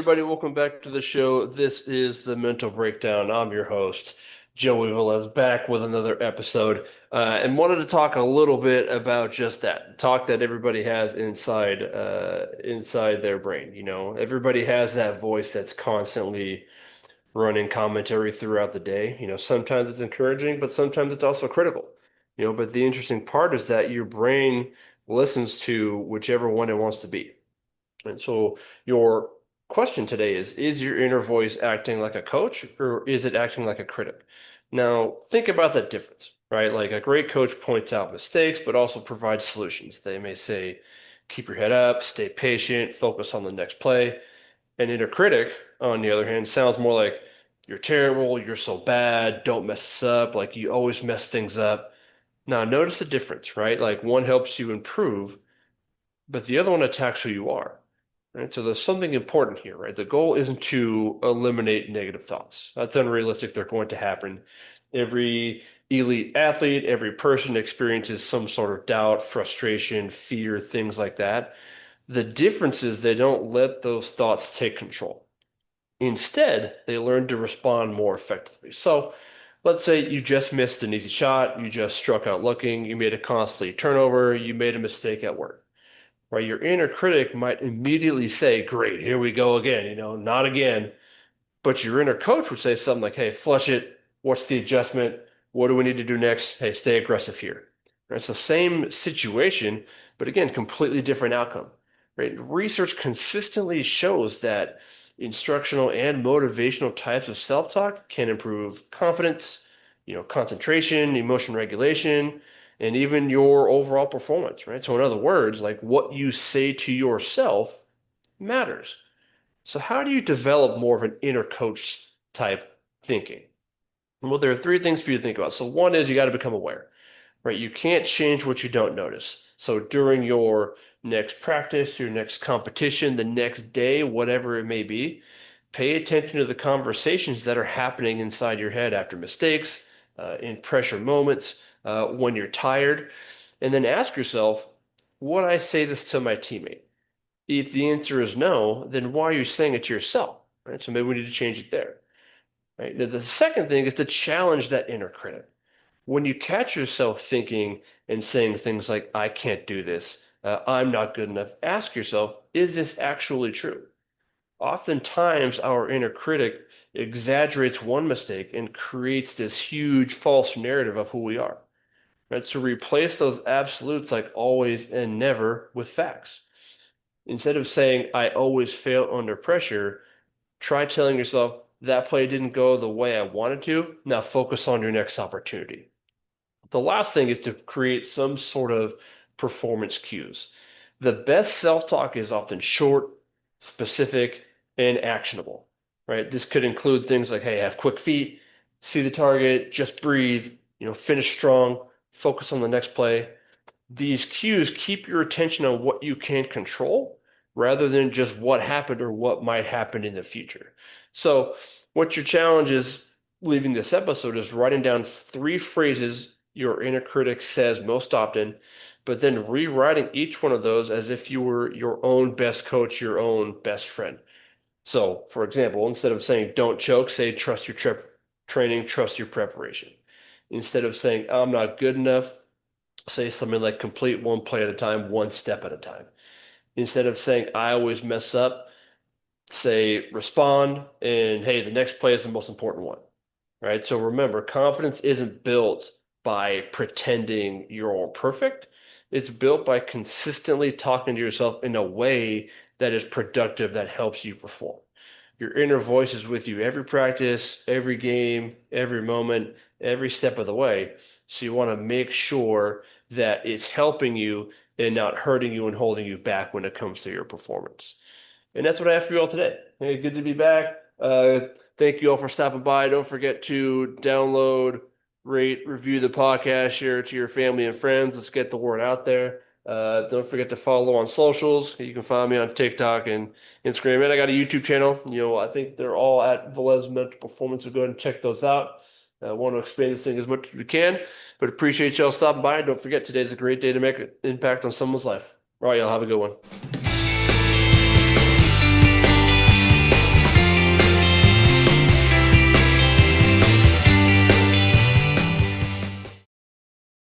everybody. Welcome back to the show. This is the Mental Breakdown. I'm your host, Joey Velez, back with another episode, and wanted to talk a little bit about just that talk that everybody has inside their brain. Everybody has that voice that's constantly running commentary throughout the day. Sometimes it's encouraging, but sometimes it's also critical. But the interesting part is that your brain listens to whichever one it wants to be. And so your question today is your inner voice acting like a coach or is it acting like a critic? Now, think about that difference, right? Like a great coach points out mistakes, but also provides solutions. They may say, keep your head up, stay patient, focus on the next play. An inner critic, on the other hand, sounds more like, you're terrible, you're so bad, don't mess this up, like you always mess things up. Now, notice the difference, right? Like one helps you improve, but the other one attacks who you are. Right? So there's something important here, right? The goal isn't to eliminate negative thoughts. That's unrealistic. They're going to happen. Every elite athlete, every person experiences some sort of doubt, frustration, fear, things like that. The difference is they don't let those thoughts take control. Instead, they learn to respond more effectively. So let's say you just missed an easy shot, you just struck out looking, you made a costly turnover, you made a mistake at work, right? Your inner critic might immediately say, great, here we go again, not again. But your inner coach would say something like, hey, flush it. What's the adjustment? What do we need to do next? Hey, stay aggressive here. Right? It's the same situation, but again, completely different outcome. Right? Research consistently shows that instructional and motivational types of self-talk can improve confidence, concentration, emotion regulation, and even your overall performance, right? So in other words, like what you say to yourself matters. So how do you develop more of an inner coach type thinking? Well, there are three things for you to think about. So one is you got to become aware, right? You can't change what you don't notice. So during your next practice, your next competition, the next day, whatever it may be, pay attention to the conversations that are happening inside your head after mistakes, in pressure moments, when you're tired, and then ask yourself, would I say this to my teammate? If the answer is no, then why are you saying it to yourself? Right? So maybe we need to change it there. Right? Now, the second thing is to challenge that inner critic. When you catch yourself thinking and saying things like, I can't do this, I'm not good enough, ask yourself, is this actually true? Oftentimes, our inner critic exaggerates one mistake and creates this huge false narrative of who we are. Right? So replace those absolutes like always and never with facts. Instead of saying, I always fail under pressure, try telling yourself, that play didn't go the way I wanted to. Now focus on your next opportunity. The last thing is to create some sort of performance cues. The best self-talk is often short, specific, and actionable, right? This could include things like, hey, have quick feet, see the target, just breathe, finish strong, focus on the next play. These cues keep your attention on what you can control rather than just what happened or what might happen in the future. So, what your challenge is leaving this episode is writing down three phrases your inner critic says most often, but then rewriting each one of those as if you were your own best coach, your own best friend. So, for example, instead of saying don't choke, say trust your training, trust your preparation. Instead of saying I'm not good enough, say something like complete one play at a time, one step at a time. Instead of saying I always mess up, say respond and hey, the next play is the most important one. Right? So remember, confidence isn't built by pretending you're perfect. It's built by consistently talking to yourself in a way that is productive, that helps you perform. Your inner voice is with you every practice, every game, every moment, every step of the way. So you want to make sure that it's helping you and not hurting you and holding you back when it comes to your performance. And that's what I have for you all today. Hey, good to be back. Thank you all for stopping by. Don't forget to download, rate, review the podcast, share it to your family and friends. Let's get the word out there. Don't forget to follow on socials. You can find me on TikTok and Instagram. And I got a YouTube channel. I think they're all at Velez Mental Performance. So go ahead and check those out. I want to expand this thing as much as we can, but appreciate y'all stopping by. And don't forget, today's a great day to make an impact on someone's life. All right, y'all have a good one.